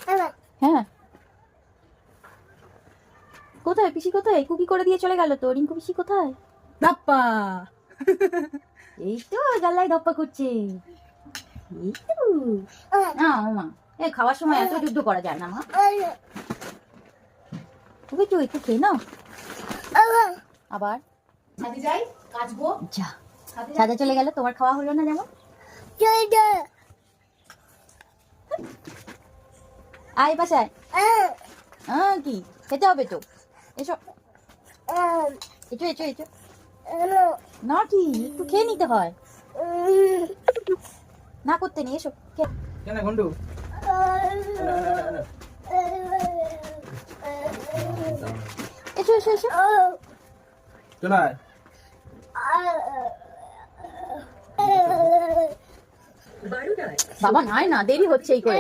হ্যাঁ, কোথায় পিসি? কোথায়? কুকি করে দিয়ে চলে গেল তো। রিঙ্কু পিসি কোথায়? ধাপ্পা। এই তো গাল্লায় ধপ্পা করছে। এই তো না মা, এই খাওয়ার সময় এত যুদ্ধ করা যায় না মা। ওকে তো একটু খেয়ে নাও। আবার ছাদে যাই, কাচবো। যা, ছাদে চলে গেল, তোমার খাওয়া হলো না যেমন। আয় বাসায়। কি খেতে হবে তো? এসো এসো এসো এসো। না কি একটু খেয়ে নিতে হয়, না করতে নেই। এসো কেন গন্ডু? এসো এসো এসো। চলে আয়। বাবা নাই না, দেরি হচ্ছে এই করে।